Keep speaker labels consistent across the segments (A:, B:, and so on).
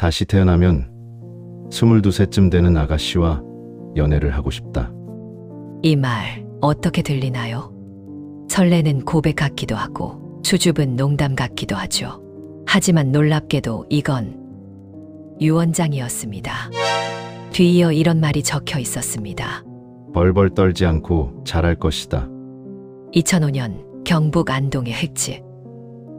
A: 다시 태어나면 22세쯤 되는 아가씨와 연애를 하고 싶다.
B: 이 말 어떻게 들리나요? 설레는 고백 같기도 하고 수줍은 농담 같기도 하죠. 하지만 놀랍게도 이건 유언장이었습니다. 뒤이어 이런 말이 적혀 있었습니다.
A: 벌벌 떨지 않고 잘할 것이다.
B: 2005년 경북 안동의 흙집.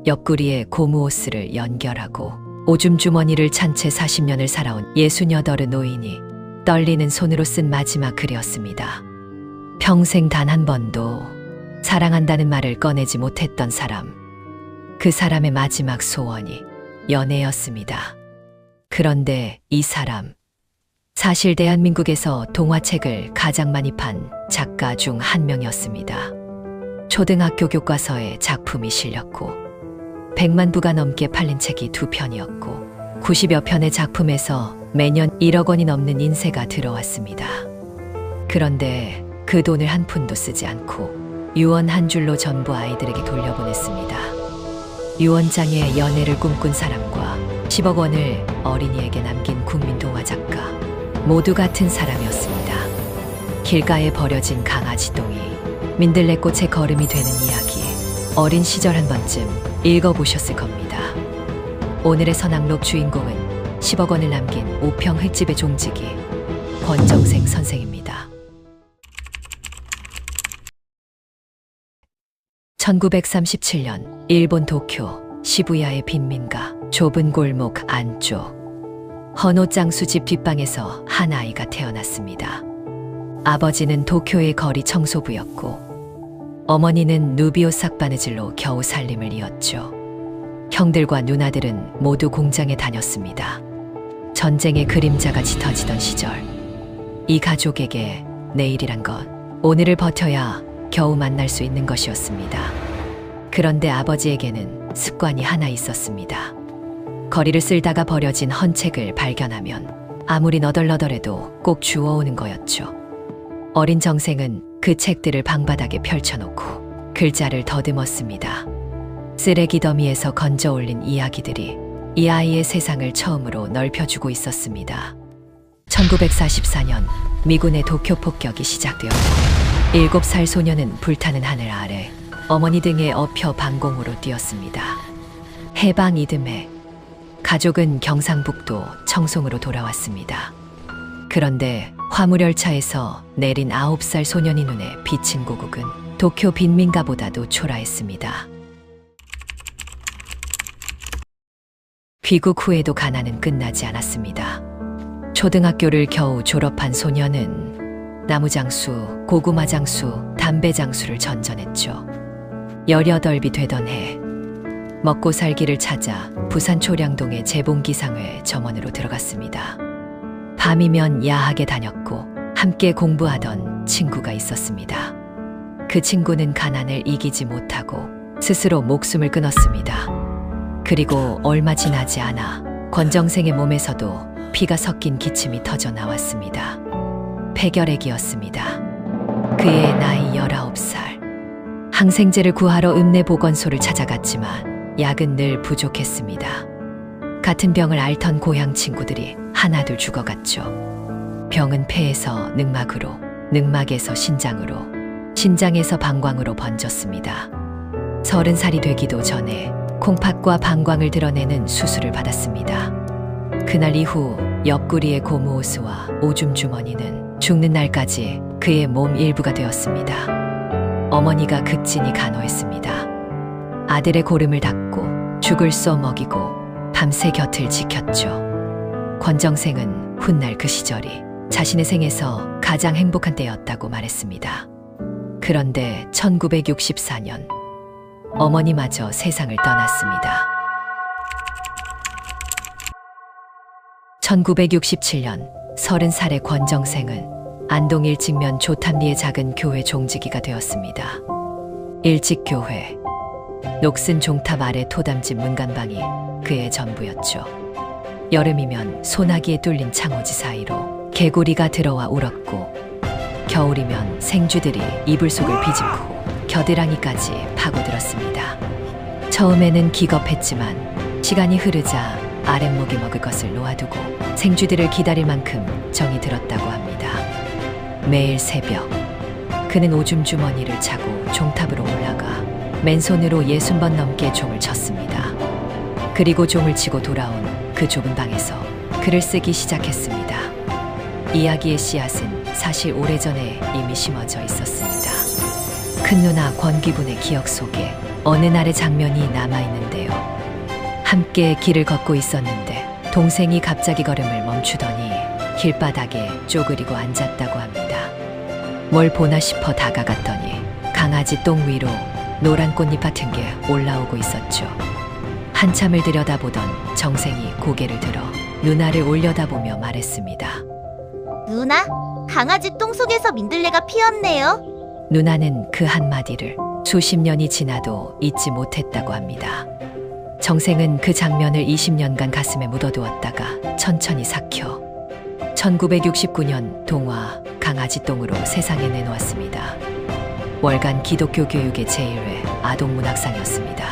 B: 옆구리에 고무호스를 연결하고 오줌 주머니를 찬 채 40년을 살아온 68의 노인이 떨리는 손으로 쓴 마지막 글이었습니다. 평생 단 한 번도 사랑한다는 말을 꺼내지 못했던 사람. 그 사람의 마지막 소원이 연애였습니다. 그런데 이 사람, 사실 대한민국에서 동화책을 가장 많이 판 작가 중 한 명이었습니다. 초등학교 교과서에 작품이 실렸고 100만 부가 넘게 팔린 책이 2편이었고 90여 편의 작품에서 매년 1억 원이 넘는 인세가 들어왔습니다. 그런데 그 돈을 한 푼도 쓰지 않고 유언 한 줄로 전부 아이들에게 돌려보냈습니다. 유언장에 연애를 꿈꾼 사람과 10억 원을 어린이에게 남긴 국민 동화 작가, 모두 같은 사람이었습니다. 길가에 버려진 강아지 똥이 민들레꽃의 거름이 되는 이야기, 어린 시절 한 번쯤 읽어보셨을 겁니다. 오늘의 선악록 주인공은 10억 원을 남긴 우평 흙집의 종지기 권정생 선생입니다. 1937년 일본 도쿄 시부야의 빈민가 좁은 골목 안쪽 헌옷장수집 뒷방에서 한 아이가 태어났습니다. 아버지는 도쿄의 거리 청소부였고 어머니는 누비옷 삭바느질로 겨우 살림을 이었죠. 형들과 누나들은 모두 공장에 다녔습니다. 전쟁의 그림자가 짙어지던 시절, 이 가족에게 내일이란 것, 오늘을 버텨야 겨우 만날 수 있는 것이었습니다. 그런데 아버지에게는 습관이 하나 있었습니다. 거리를 쓸다가 버려진 헌 책을 발견하면 아무리 너덜너덜해도 꼭 주워오는 거였죠. 어린 정생은 그 책들을 방바닥에 펼쳐놓고 글자를 더듬었습니다. 쓰레기 더미에서 건져 올린 이야기들이 이 아이의 세상을 처음으로 넓혀주고 있었습니다. 1944년 미군의 도쿄 폭격이 시작되었고 7살 소녀는 불타는 하늘 아래 어머니 등에 업혀 방공호로 뛰었습니다. 해방 이듬해 가족은 경상북도 청송으로 돌아왔습니다. 그런데 화물열차에서 내린 9살 소년이 눈에 비친 고국은 도쿄 빈민가보다도 초라했습니다. 귀국 후에도 가난은 끝나지 않았습니다. 초등학교를 겨우 졸업한 소년은 나무장수, 고구마장수, 담배장수를 전전했죠. 18이 되던 해 먹고 살기를 찾아 부산 초량동의 재봉기상회 점원으로 들어갔습니다. 밤이면 야학에 다녔고 함께 공부하던 친구가 있었습니다. 그 친구는 가난을 이기지 못하고 스스로 목숨을 끊었습니다. 그리고 얼마 지나지 않아 권정생의 몸에서도 피가 섞인 기침이 터져 나왔습니다. 폐결핵이었습니다. 그의 나이 19살. 항생제를 구하러 읍내보건소를 찾아갔지만 약은 늘 부족했습니다. 같은 병을 앓던 고향 친구들이 하나둘 죽어갔죠. 병은 폐에서 늑막으로, 늑막에서 신장으로, 신장에서 방광으로 번졌습니다. 30살이 되기도 전에 콩팥과 방광을 드러내는 수술을 받았습니다. 그날 이후 옆구리의 고무호스와 오줌 주머니는 죽는 날까지 그의 몸 일부가 되었습니다. 어머니가 극진히 간호했습니다. 아들의 고름을 닦고 죽을 써 먹이고 밤새 곁을 지켰죠. 권정생은 훗날 그 시절이 자신의 생에서 가장 행복한 때였다고 말했습니다. 그런데 1964년 어머니마저 세상을 떠났습니다. 1967년 30살의 권정생은 안동 일직면 조탐리의 작은 교회 종지기가 되었습니다. 일직교회, 녹슨 종탑 아래 토담집 문간방이 그의 전부였죠. 여름이면 소나기에 뚫린 창호지 사이로 개구리가 들어와 울었고 겨울이면 생쥐들이 이불 속을 비집고 겨드랑이까지 파고들었습니다. 처음에는 기겁했지만 시간이 흐르자 아랫목에 먹을 것을 놓아두고 생쥐들을 기다릴 만큼 정이 들었다고 합니다. 매일 새벽 그는 오줌 주머니를 차고 종탑으로 올라가 맨손으로 60번 넘게 종을 쳤습니다. 그리고 종을 치고 돌아온 그 좁은 방에서 글을 쓰기 시작했습니다. 이야기의 씨앗은 사실 오래전에 이미 심어져 있었습니다. 큰 누나 권기분의 기억 속에 어느 날의 장면이 남아있는데요. 함께 길을 걷고 있었는데 동생이 갑자기 걸음을 멈추더니 길바닥에 쪼그리고 앉았다고 합니다. 뭘 보나 싶어 다가갔더니 강아지 똥 위로 노란 꽃잎 같은 게 올라오고 있었죠. 한참을 들여다보던 정생이 고개를 들어 누나를 올려다보며 말했습니다.
C: 누나, 강아지 똥 속에서 민들레가 피었네요.
B: 누나는 그 한마디를 수십 년이 지나도 잊지 못했다고 합니다. 정생은 그 장면을 20년간 가슴에 묻어두었다가 천천히 삭혀 1969년 동화 강아지 똥으로 세상에 내놓았습니다. 월간 기독교 교육의 제1회 아동문학상이었습니다.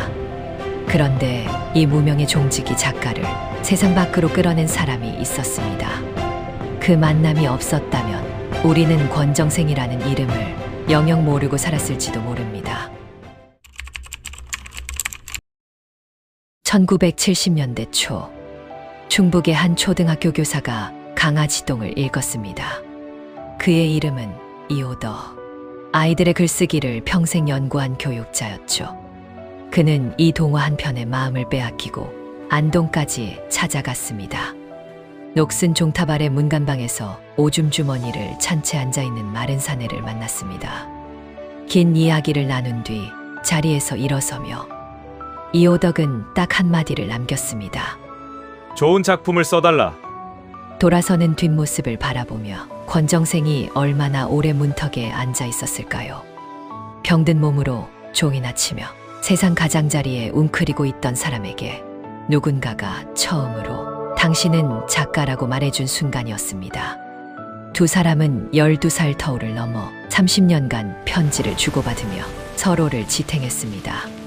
B: 그런데 이 무명의 종지기 작가를 세상 밖으로 끌어낸 사람이 있었습니다. 그 만남이 없었다면 우리는 권정생이라는 이름을 영영 모르고 살았을지도 모릅니다. 1970년대 초 충북의 한 초등학교 교사가 강아지 똥을 읽었습니다. 그의 이름은 이호덕. 아이들의 글쓰기를 평생 연구한 교육자였죠. 그는 이 동화 한 편에 마음을 빼앗기고 안동까지 찾아갔습니다. 녹슨 종탑 아래 문간방에서 오줌 주머니를 찬 채 앉아있는 마른 사내를 만났습니다. 긴 이야기를 나눈 뒤 자리에서 일어서며 이호덕은 딱 한마디를 남겼습니다.
D: 좋은 작품을 써달라.
B: 돌아서는 뒷모습을 바라보며 권정생이 얼마나 오래 문턱에 앉아 있었을까요? 병든 몸으로 종이나 치며 세상 가장자리에 웅크리고 있던 사람에게 누군가가 처음으로 당신은 작가라고 말해준 순간이었습니다. 두 사람은 12살 터울을 넘어 30년간 편지를 주고받으며 서로를 지탱했습니다.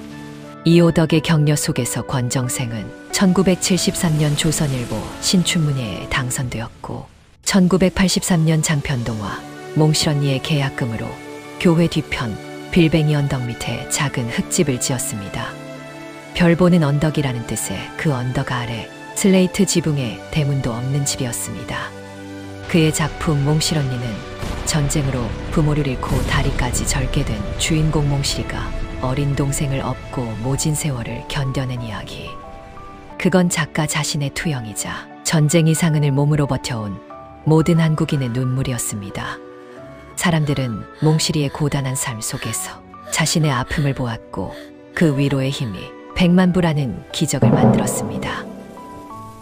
B: 이호덕의 격려 속에서 권정생은 1973년 조선일보 신춘문예에 당선되었고 1983년 장편동화 몽실언니의 계약금으로 교회 뒤편 빌뱅이 언덕 밑에 작은 흙집을 지었습니다. 별 보는 언덕이라는 뜻의 그 언덕 아래 슬레이트 지붕에 대문도 없는 집이었습니다. 그의 작품 몽실언니는 전쟁으로 부모를 잃고 다리까지 절게 된 주인공 몽실이가 어린 동생을 업고 모진 세월을 견뎌낸 이야기. 그건 작가 자신의 투영이자 전쟁 이상은을 몸으로 버텨온 모든 한국인의 눈물이었습니다. 사람들은 몽실이의 고단한 삶 속에서 자신의 아픔을 보았고 그 위로의 힘이 100만 부라는 기적을 만들었습니다.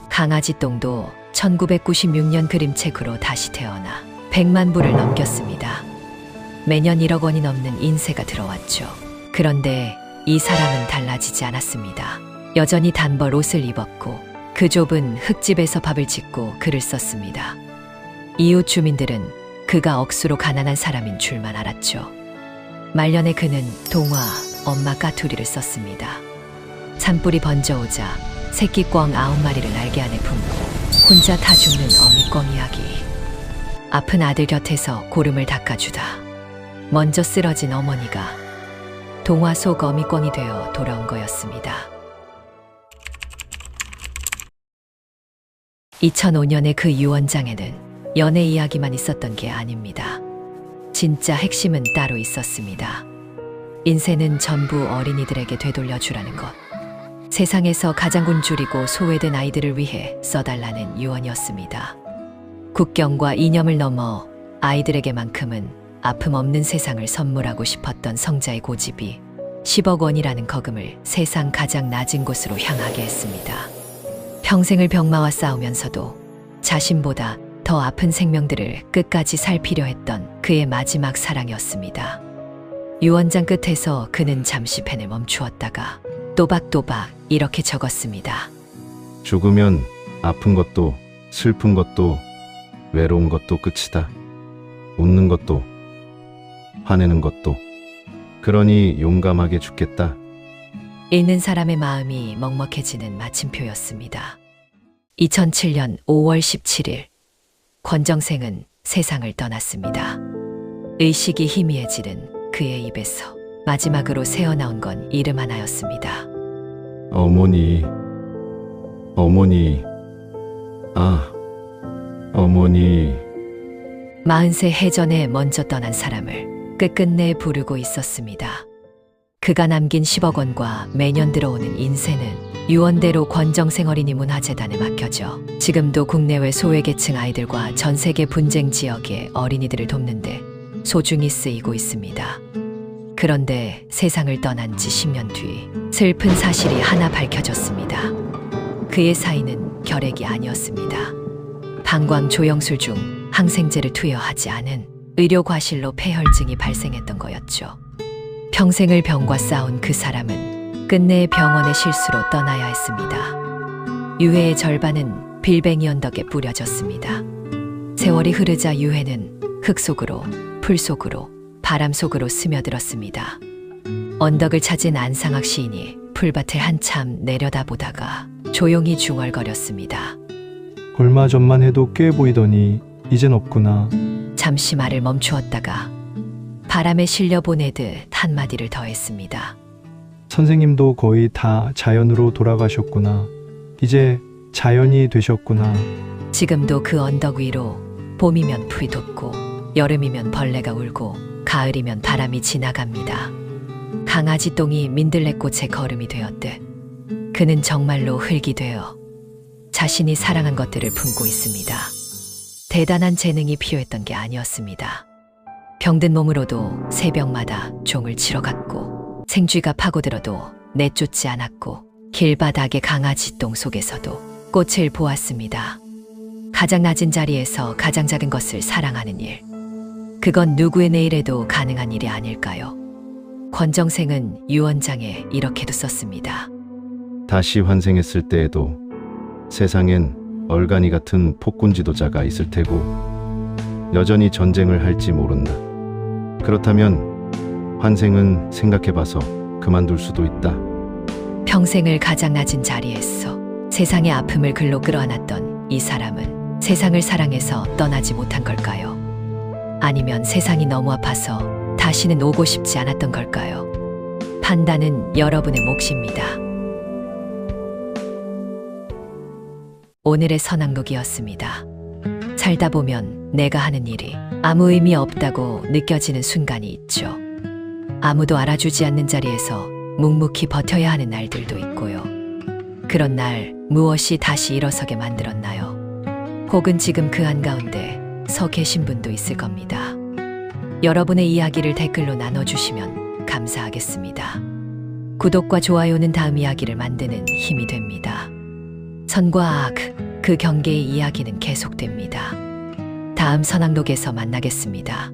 B: 강아지 똥도 1996년 그림책으로 다시 태어나 100만 부를 넘겼습니다. 매년 1억 원이 넘는 인세가 들어왔죠. 그런데 이 사람은 달라지지 않았습니다. 여전히 단벌 옷을 입었고 그 좁은 흙집에서 밥을 짓고 글을 썼습니다. 이웃 주민들은 그가 억수로 가난한 사람인 줄만 알았죠. 말년에 그는 동화 엄마 까투리를 썼습니다. 산불이 번져오자 새끼 꿩 9마리를 날개 안에 품고 혼자 타 죽는 어미꿩 이야기. 아픈 아들 곁에서 고름을 닦아주다 먼저 쓰러진 어머니가 동화 속 어미꿩이 되어 돌아온 거였습니다. 2005년의 그 유언장에는 연애 이야기만 있었던 게 아닙니다. 진짜 핵심은 따로 있었습니다. 인생은 전부 어린이들에게 되돌려주라는 것. 세상에서 가장 굶주리고 소외된 아이들을 위해 써달라는 유언이었습니다. 국경과 이념을 넘어 아이들에게만큼은 아픔 없는 세상을 선물하고 싶었던 성자의 고집이 10억 원이라는 거금을 세상 가장 낮은 곳으로 향하게 했습니다. 평생을 병마와 싸우면서도 자신보다 더 아픈 생명들을 끝까지 살피려 했던 그의 마지막 사랑이었습니다. 유언장 끝에서 그는 잠시 펜을 멈추었다가 또박또박 이렇게 적었습니다.
A: 죽으면 아픈 것도 슬픈 것도 외로운 것도 끝이다. 웃는 것도 화내는 것도. 그러니 용감하게 죽겠다.
B: 읽는 사람의 마음이 먹먹해지는 마침표였습니다. 2007년 5월 17일 권정생은 세상을 떠났습니다. 의식이 희미해지는 그의 입에서 마지막으로 새어나온 건 이름 하나였습니다.
A: 어머니, 어머니, 어머니.
B: 40세 해전에 먼저 떠난 사람을 끝끝내 부르고 있었습니다. 그가 남긴 10억 원과 매년 들어오는 인세는 유언대로 권정생 어린이 문화재단에 맡겨져 지금도 국내외 소외계층 아이들과 전 세계 분쟁 지역의 어린이들을 돕는데 소중히 쓰이고 있습니다. 그런데 세상을 떠난 지 10년 뒤 슬픈 사실이 하나 밝혀졌습니다. 그의 사인은 결핵이 아니었습니다. 방광 조영술 중 항생제를 투여하지 않은 의료 과실로 폐혈증이 발생했던 거였죠. 평생을 병과 싸운 그 사람은 끝내 병원의 실수로 떠나야 했습니다. 유해의 절반은 빌뱅이 언덕에 뿌려졌습니다. 세월이 흐르자 유해는 흙 속으로, 풀 속으로, 바람 속으로 스며들었습니다. 언덕을 찾은 안상학 시인이 풀밭을 한참 내려다보다가 조용히 중얼거렸습니다.
E: 얼마 전만 해도 꽤 보이더니 이젠 없구나.
B: 잠시 말을 멈추었다가 바람에 실려 보내듯 한마디를 더했습니다.
E: 선생님도 거의 다 자연으로 돌아가셨구나. 이제 자연이 되셨구나.
B: 지금도 그 언덕 위로 봄이면 풀이 돋고 여름이면 벌레가 울고 가을이면 바람이 지나갑니다. 강아지 똥이 민들레꽃의 걸음이 되었듯 그는 정말로 흙이 되어 자신이 사랑한 것들을 품고 있습니다. 대단한 재능이 필요했던 게 아니었습니다. 병든 몸으로도 새벽마다 종을 치러 갔고 생쥐가 파고들어도 내쫓지 않았고 길바닥의 강아지 똥 속에서도 꽃을 보았습니다. 가장 낮은 자리에서 가장 작은 것을 사랑하는 일. 그건 누구의 내일에도 가능한 일이 아닐까요? 권정생은 유언장에 이렇게도 썼습니다.
A: 다시 환생했을 때에도 세상엔 얼간이 같은 폭군 지도자가 있을 테고 여전히 전쟁을 할지 모른다. 그렇다면 환생은 생각해봐서 그만둘 수도 있다.
B: 평생을 가장 낮은 자리에서 세상의 아픔을 글로 끌어안았던 이 사람은 세상을 사랑해서 떠나지 못한 걸까요? 아니면 세상이 너무 아파서 다시는 오고 싶지 않았던 걸까요? 판단은 여러분의 몫입니다. 오늘의 선앙록이었습니다. 살다 보면 내가 하는 일이 아무 의미 없다고 느껴지는 순간이 있죠. 아무도 알아주지 않는 자리에서 묵묵히 버텨야 하는 날들도 있고요. 그런 날 무엇이 다시 일어서게 만들었나요? 혹은 지금 그 한가운데 서 계신 분도 있을 겁니다. 여러분의 이야기를 댓글로 나눠주시면 감사하겠습니다. 구독과 좋아요는 다음 이야기를 만드는 힘이 됩니다. 선과 악, 그 경계의 이야기는 계속됩니다. 다음 선앙록에서 만나겠습니다.